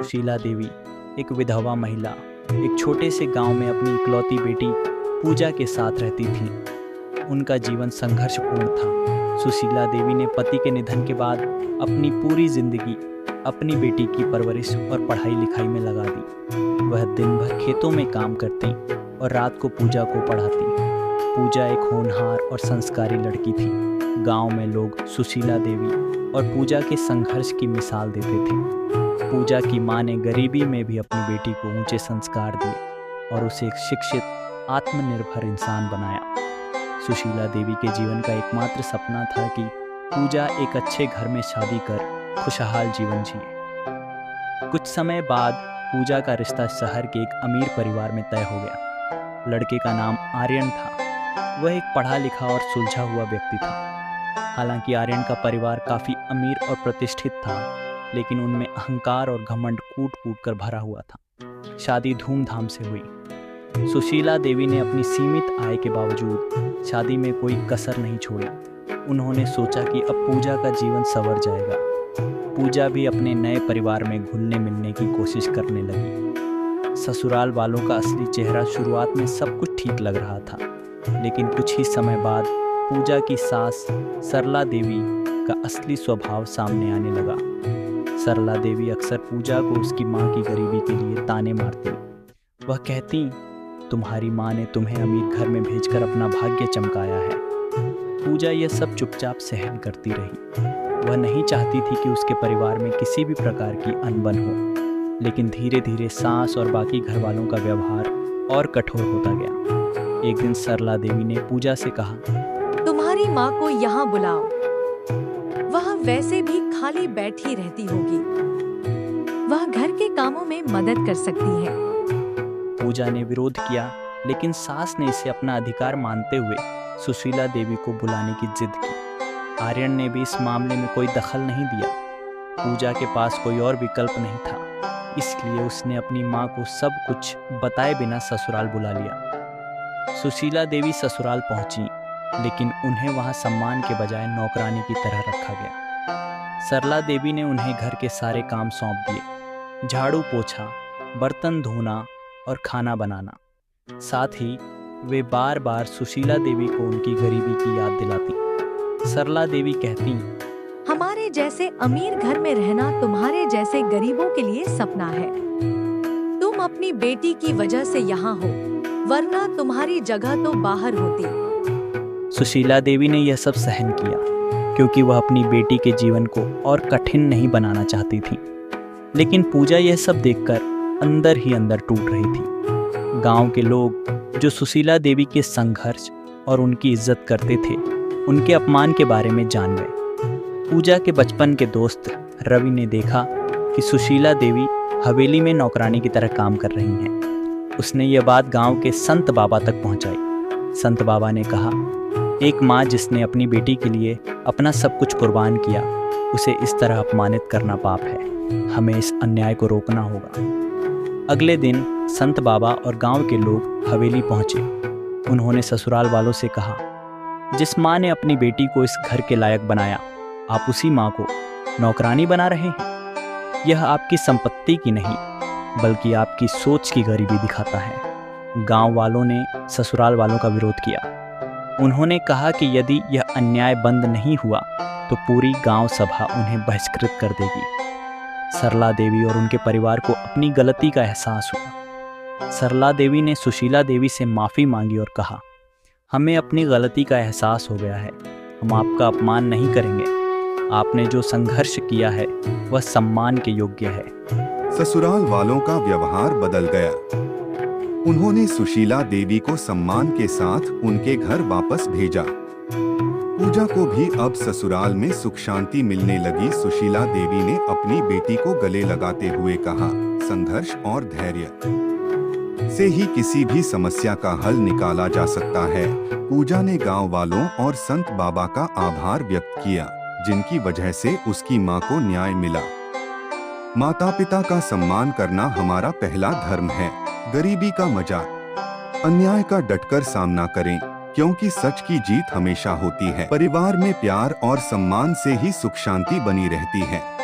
सुशीला देवी एक विधवा महिला एक छोटे से गांव में अपनी इकलौती बेटी पूजा के साथ रहती थी। उनका जीवन संघर्षपूर्ण था। सुशीला देवी ने पति के निधन के बाद अपनी पूरी जिंदगी अपनी बेटी की परवरिश और पढ़ाई लिखाई में लगा दी। वह दिन भर खेतों में काम करती और रात को पूजा को पढ़ाती। पूजा एक होनहार और संस्कारी लड़की थी। गांव में लोग सुशीला देवी और पूजा के संघर्ष की मिसाल देते थे। पूजा की मां ने गरीबी में भी अपनी बेटी को ऊंचे संस्कार दिए और उसे एक शिक्षित, आत्मनिर्भर इंसान बनाया। सुशीला देवी के जीवन का एकमात्र सपना था कि पूजा एक अच्छे घर में शादी कर खुशहाल जीवन जिए। कुछ समय बाद पूजा का रिश्ता शहर के एक अमीर परिवार में तय हो गया। लड़के का नाम आर्यन था। वह एक पढ़ा लिखा और सुलझा हुआ व्यक्ति था। हालांकि आर्यन का परिवार काफ़ी अमीर और प्रतिष्ठित था, लेकिन उनमें अहंकार और घमंड कूट कूट कर भरा हुआ था। शादी धूमधाम से हुई। सुशीला देवी ने अपनी सीमित आय के बावजूद शादी में कोई कसर नहीं छोड़ी। उन्होंने सोचा कि अब पूजा का जीवन संवर जाएगा। पूजा भी अपने नए परिवार में घुलने मिलने की कोशिश करने लगी। ससुराल वालों का असली चेहरा शुरुआत में सब कुछ ठीक लग रहा था, लेकिन कुछ ही समय बाद पूजा की सास सरला देवी का असली स्वभाव सामने आने लगा। सरला देवी अक्सर पूजा को उसकी मां की गरीबी के लिए ताने मारती। वह कहती, तुम्हारी मां ने तुम्हें अमीर घर में भेजकर अपना भाग्य चमकाया है। पूजा यह सब चुपचाप सहन करती रही। वह नहीं चाहती थी कि उसके परिवार में किसी भी प्रकार की अनबन हो, लेकिन धीरे धीरे सास और बाकी घर वालों का व्यवहार और कठोर होता गया। एक दिन सरला देवी ने पूजा से कहा, तुम्हारी माँ को यहाँ बुलाओ। वह वैसे भी खाली बैठी रहती होगी। वह घर के कामों में मदद कर सकती है। पूजा ने विरोध किया, लेकिन सास ने इसे अपना अधिकार मानते हुए सुशीला देवी को बुलाने की जिद की। आर्यन ने भी इस मामले में कोई दखल नहीं दिया। पूजा के पास कोई और विकल्प नहीं था, इसलिए उसने अपनी मां को सब कुछ बताए बिना ससुराल बुला लिया। सुशीला देवी ससुराल पहुंची, लेकिन उन्हें वहां सम्मान के बजाय नौकरानी की तरह रखा गया। सरला देवी ने उन्हें घर के सारे काम सौंप दिए, झाड़ू पोछा, बर्तन धोना और खाना बनाना। साथ ही वे बार बार सुशीला देवी को उनकी गरीबी की याद दिलाती। सरला देवी कहती, हमारे जैसे अमीर घर में रहना तुम्हारे जैसे गरीबों के लिए सपना है। तुम अपनी बेटी की वजह से यहाँ हो, वरना तुम्हारी जगह तो बाहर होती। सुशीला देवी ने यह सब सहन किया, क्योंकि वह अपनी बेटी के जीवन को और कठिन नहीं बनाना चाहती थी। लेकिन पूजा यह सब देखकर अंदर ही अंदर टूट रही थी। गांव के लोग जो सुशीला देवी के संघर्ष और उनकी इज्जत करते थे, उनके अपमान के बारे में जान गए। पूजा के बचपन के दोस्त रवि ने देखा कि सुशीला देवी हवेली में नौकरानी की तरह काम कर रही हैं। उसने यह बात गांव के संत बाबा तक पहुंचाई। संत बाबा ने कहा, एक माँ जिसने अपनी बेटी के लिए अपना सब कुछ कुर्बान किया, उसे इस तरह अपमानित करना पाप है। हमें इस अन्याय को रोकना होगा। अगले दिन संत बाबा और गांव के लोग हवेली पहुंचे। उन्होंने ससुराल वालों से कहा, जिस माँ ने अपनी बेटी को इस घर के लायक बनाया, आप उसी माँ को नौकरानी बना रहे हैं। यह आपकी संपत्ति की नहीं, बल्कि आपकी सोच की गरीबी दिखाता है। गांव वालों ने ससुराल वालों का विरोध किया। उन्होंने कहा कि यदि यह अन्याय बंद नहीं हुआ तो पूरी गांव सभा उन्हें बहिष्कृत कर देगी। सरला देवी और उनके परिवार को अपनी गलती का एहसास हुआ। सरला देवी ने सुशीला देवी से माफ़ी मांगी और कहा, हमें अपनी गलती का एहसास हो गया है। हम आपका अपमान नहीं करेंगे। आपने जो संघर्ष किया है वह सम्मान के योग्य है। ससुराल वालों का व्यवहार बदल गया। उन्होंने सुशीला देवी को सम्मान के साथ उनके घर वापस भेजा। पूजा को भी अब ससुराल में सुख शांति मिलने लगी। सुशीला देवी ने अपनी बेटी को गले लगाते हुए कहा, संघर्ष और धैर्य से ही किसी भी समस्या का हल निकाला जा सकता है। पूजा ने गांव वालों और संत बाबा का आभार व्यक्त किया, जिनकी वजह से उसकी मां को न्याय मिला। माता पिता का सम्मान करना हमारा पहला धर्म है। गरीबी का मजाक, अन्याय का डटकर सामना करें। क्योंकि सच की जीत हमेशा होती है। परिवार में प्यार और सम्मान से ही सुख शांति बनी रहती है।